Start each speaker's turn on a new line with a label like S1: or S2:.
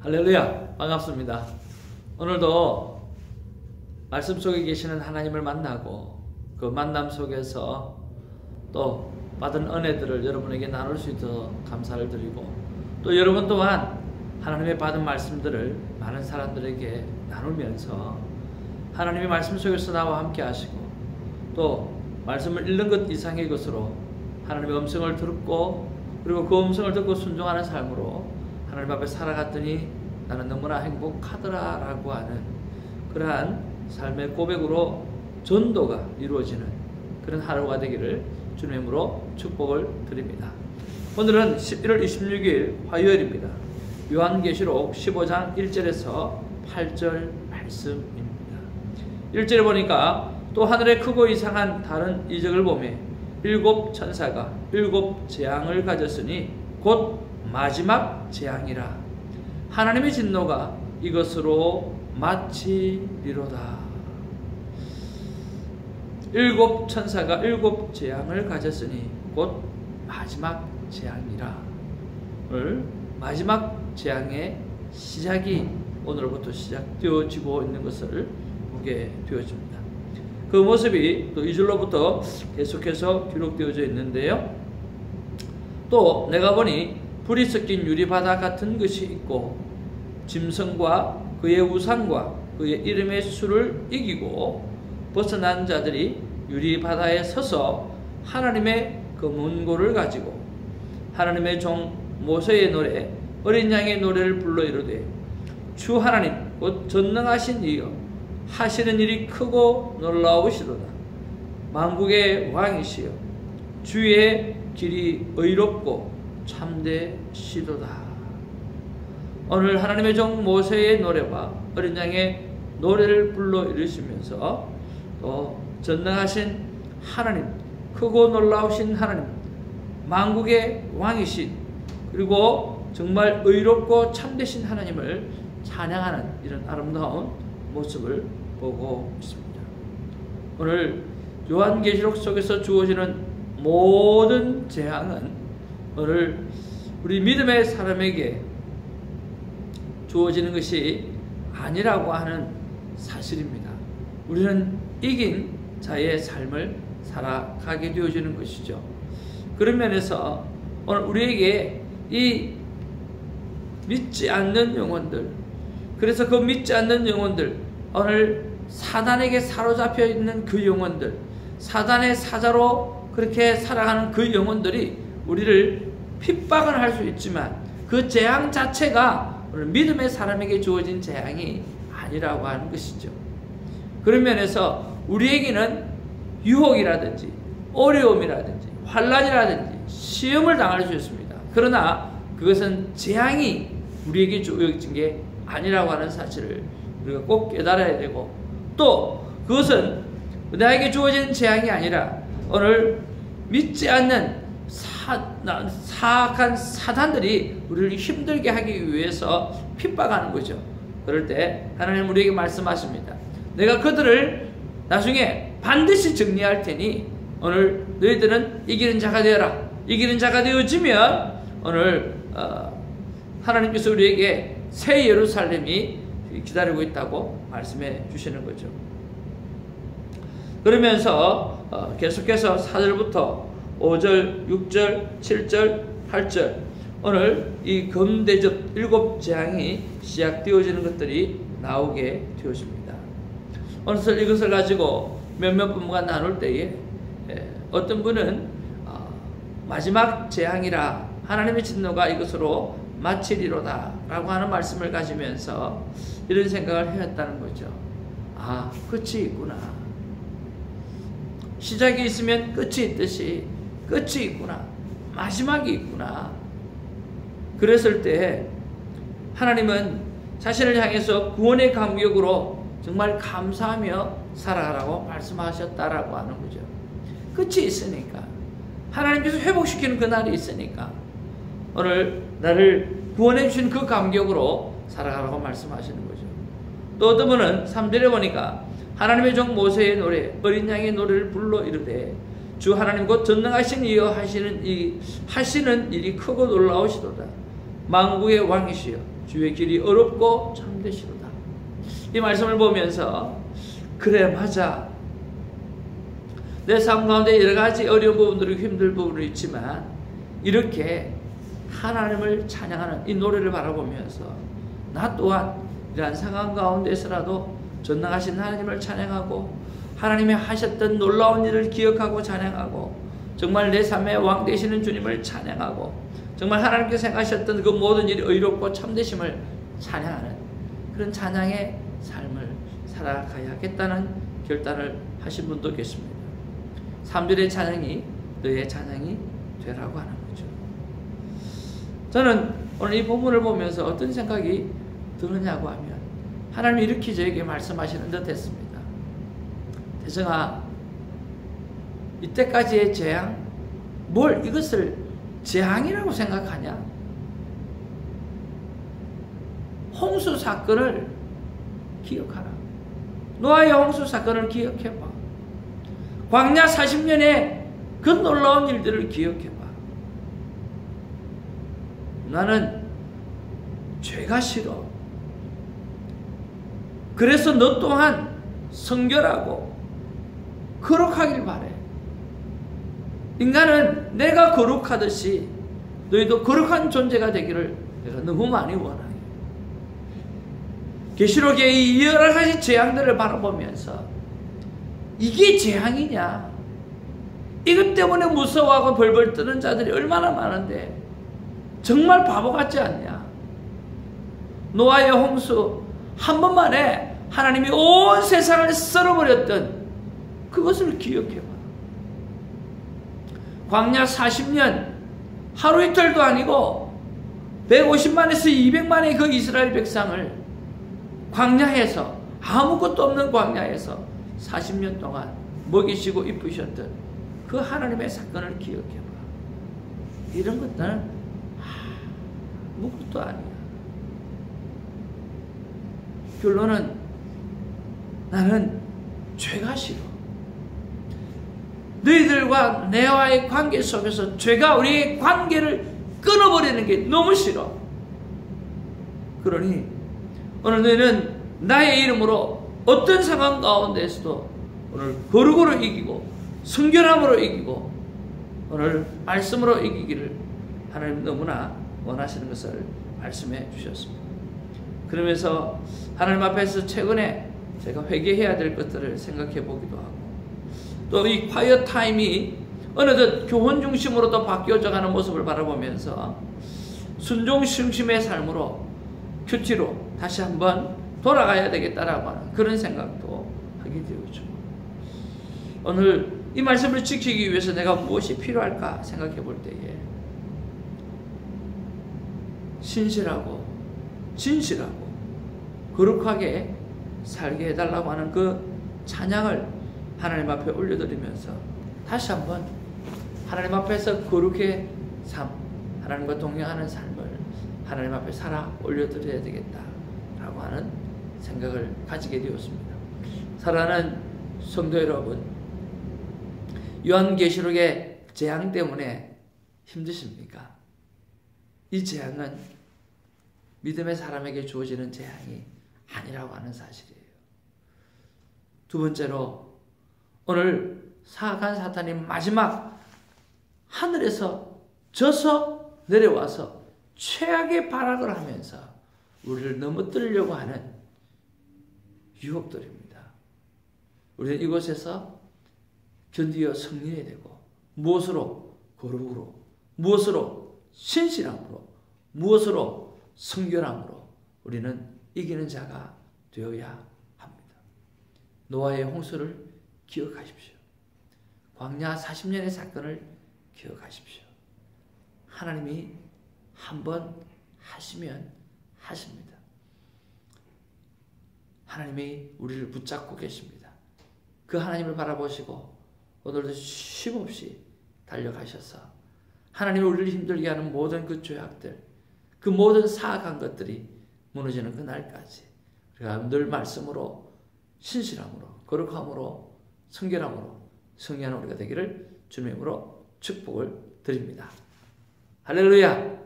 S1: 할렐루야, 반갑습니다. 오늘도 말씀 속에 계시는 하나님을 만나고 그 만남 속에서 또 받은 은혜들을 여러분에게 나눌 수 있도록 감사를 드리고, 또 여러분 또한 하나님의 받은 말씀들을 많은 사람들에게 나누면서 하나님의 말씀 속에서 나와 함께 하시고, 또 말씀을 읽는 것 이상의 것으로 하나님의 음성을 듣고, 그리고 그 음성을 듣고 순종하는 삶으로 하나님 앞에 살아갔더니 나는 너무나 행복하더라 라고 하는 그러한 삶의 고백으로 전도가 이루어지는 그런 하루가 되기를 주님으로 축복을 드립니다. 오늘은 11월 26일 화요일입니다. 요한계시록 15장 1절에서 8절 말씀입니다. 1절에 보니까 또 하늘에 크고 이상한 다른 이적을 보며 일곱 천사가 일곱 재앙을 가졌으니 곧 마지막 재앙이라. 하나님의 진노가 이것으로 마치리로다. 일곱 천사가 일곱 재앙을 가졌으니 곧 마지막 재앙이라. 오늘 마지막 재앙의 시작이 오늘부터 시작되어지고 있는 것을 보게 되어집니다. 그 모습이 또 2절로부터 계속해서 기록되어져 있는데요. 또 내가 보니 불이 섞인 유리바다 같은 것이 있고, 짐승과 그의 우상과 그의 이름의 수를 이기고 벗어난 자들이 유리바다에 서서 하나님의 그 문고를 가지고 하나님의 종 모세의 노래 어린 양의 노래를 불러 이르되, 주 하나님 곧 전능하신 이여 하시는 일이 크고 놀라우시도다. 만국의 왕이시여 주의 길이 의롭고 참되시도다. 오늘 하나님의 종 모세의 노래와 어린 양의 노래를 불러 이르시면서 또 전능하신 하나님, 크고 놀라우신 하나님, 만국의 왕이신, 그리고 정말 의롭고 참되신 하나님을 찬양하는 이런 아름다운 모습을 보고 있습니다. 오늘 요한계시록 속에서 주어지는 모든 재앙은 오늘 우리 믿음의 사람에게 주어지는 것이 아니라고 하는 사실입니다. 우리는 이긴 자의 삶을 살아가게 되어지는 것이죠. 그런 면에서 오늘 우리에게 이 믿지 않는 영혼들, 그래서 그 믿지 않는 영혼들, 오늘 사단에게 사로잡혀 있는 그 영혼들, 사단의 사자로 그렇게 살아가는 그 영혼들이 우리를 핍박은 할 수 있지만 그 재앙 자체가 오늘 믿음의 사람에게 주어진 재앙이 아니라고 하는 것이죠. 그런 면에서 우리에게는 유혹이라든지 어려움이라든지 환난이라든지 시험을 당할 수 있습니다. 그러나 그것은 재앙이 우리에게 주어진 게 아니라고 하는 사실을 우리가 꼭 깨달아야 되고, 또 그것은 나에게 주어진 재앙이 아니라 오늘 믿지 않는 사악한 사단들이 우리를 힘들게 하기 위해서 핍박하는 거죠. 그럴 때 하나님 우리에게 말씀하십니다. 내가 그들을 나중에 반드시 정리할 테니 오늘 너희들은 이기는 자가 되어라. 이기는 자가 되어지면 오늘 하나님께서 우리에게 새 예루살렘이 기다리고 있다고 말씀해 주시는 거죠. 그러면서 계속해서 4절부터 5절, 6절, 7절, 8절 오늘 이 금대접 일곱 재앙이 시작되어지는 것들이 나오게 되었습니다. 오늘 이것을 가지고 몇몇 분과 나눌 때에 어떤 분은 마지막 재앙이라 하나님의 진노가 이것으로 마치리로다 라고 하는 말씀을 가지면서 이런 생각을 해왔다는 거죠. 아, 끝이 있구나. 시작이 있으면 끝이 있듯이 끝이 있구나. 마지막이 있구나. 그랬을 때 하나님은 자신을 향해서 구원의 감격으로 정말 감사하며 살아가라고 말씀하셨다라고 하는 거죠. 끝이 있으니까, 하나님께서 회복시키는 그 날이 있으니까 오늘 나를 구원해 주신 그 감격으로 살아가라고 말씀하시는 거죠. 또 어떤 분은 3절에 보니까 하나님의 종 모세의 노래 어린 양의 노래를 불러 이르되, 주 하나님 곧 전능하신 이여 하시는 일이 크고 놀라우시도다. 만국의 왕이시여 주의 길이 어렵고 참되시로다. 이 말씀을 보면서 그래 맞아, 내 삶 가운데 여러 가지 어려운 부분들이 힘든 부분이 있지만 이렇게 하나님을 찬양하는 이 노래를 바라보면서 나 또한 이러한 상황 가운데서라도 전능하신 하나님을 찬양하고 하나님이 하셨던 놀라운 일을 기억하고 찬양하고 정말 내 삶의 왕 되시는 주님을 찬양하고 정말 하나님께서 행하셨던 그 모든 일이 의롭고 참되심을 찬양하는 그런 찬양의 삶을 살아가야겠다는 결단을 하신 분도 계십니다. 3절의 찬양이 너의 찬양이 되라고 하는 거죠. 저는 오늘 이 본문을 보면서 어떤 생각이 드느냐고 하면 하나님이 이렇게 저에게 말씀하시는 듯 했습니다. 대성아, 이때까지의 재앙, 뭘 이것을 재앙이라고 생각하냐? 홍수 사건을 기억하라. 노아의 홍수 사건을 기억해봐. 광야 40년의 그 놀라운 일들을 기억해봐. 나는 죄가 싫어. 그래서 너 또한 성결하고 거룩하길 바래. 인간은 내가 거룩하듯이 너희도 거룩한 존재가 되기를 내가 너무 많이 원하요. 계시록의 이 여러 가지 재앙들을 바라보면서 이게 재앙이냐? 이것 때문에 무서워하고 벌벌 떠는 자들이 얼마나 많은데 정말 바보 같지 않냐? 노아의 홍수 한 번만에 하나님이 온 세상을 썰어버렸던 그것을 기억해봐. 광야 40년 하루 이틀도 아니고 150만에서 200만의 그 이스라엘 백성을 광야에서 아무것도 없는 광야에서 40년 동안 먹이시고 입으셨던 그 하나님의 사건을 기억해봐. 이런 것들은 아무것도 아니야. 결론은 나는 죄가 싫어. 너희들과 내와의 관계 속에서 죄가 우리의 관계를 끊어버리는 게 너무 싫어. 그러니 오늘 너희는 나의 이름으로 어떤 상황 가운데에서도 오늘 거룩으로 이기고 순결함으로 이기고 오늘 말씀으로 이기기를 하나님 너무나 원하시는 것을 말씀해 주셨습니다. 그러면서 하나님 앞에서 최근에 제가 회개해야 될 것들을 생각해 보기도 하고 또 이 콰이어 타임이 어느덧 교훈 중심으로도 바뀌어져 가는 모습을 바라보면서 순종 중심의 삶으로 큐티로 다시 한번 돌아가야 되겠다라고 하는 그런 생각도 하게 되었죠. 오늘 이 말씀을 지키기 위해서 내가 무엇이 필요할까 생각해 볼 때에 신실하고 진실하고 거룩하게 살게 해달라고 하는 그 찬양을 하나님 앞에 올려드리면서 다시 한번 하나님 앞에서 거룩의 삶, 하나님과 동행하는 삶을 하나님 앞에 살아 올려드려야 되겠다라고 하는 생각을 가지게 되었습니다. 사랑하는 성도 여러분, 요한계시록의 재앙 때문에 힘드십니까? 이 재앙은 믿음의 사람에게 주어지는 재앙이 아니라고 하는 사실이에요. 두 번째로 오늘 사악한 사탄이 마지막 하늘에서 져서 내려와서 최악의 발악을 하면서 우리를 넘어뜨리려고 하는 유혹들입니다. 우리는 이곳에서 견디어 승리해야 되고 무엇으로? 거룩으로, 무엇으로? 신실함으로, 무엇으로? 성결함으로 우리는 이기는 자가 되어야 합니다. 노아의 홍수를 기억하십시오. 광야 40년의 사건을 기억하십시오. 하나님이 한번 하시면 하십니다. 하나님이 우리를 붙잡고 계십니다. 그 하나님을 바라보시고 오늘도 쉼없이 달려가셔서 하나님이 우리를 힘들게 하는 모든 그 죄악들, 그 모든 사악한 것들이 무너지는 그날까지 우리가 늘 말씀으로 신실함으로 거룩함으로 성결함으로 승리하는 우리가 되기를 주님으로 축복을 드립니다. 할렐루야!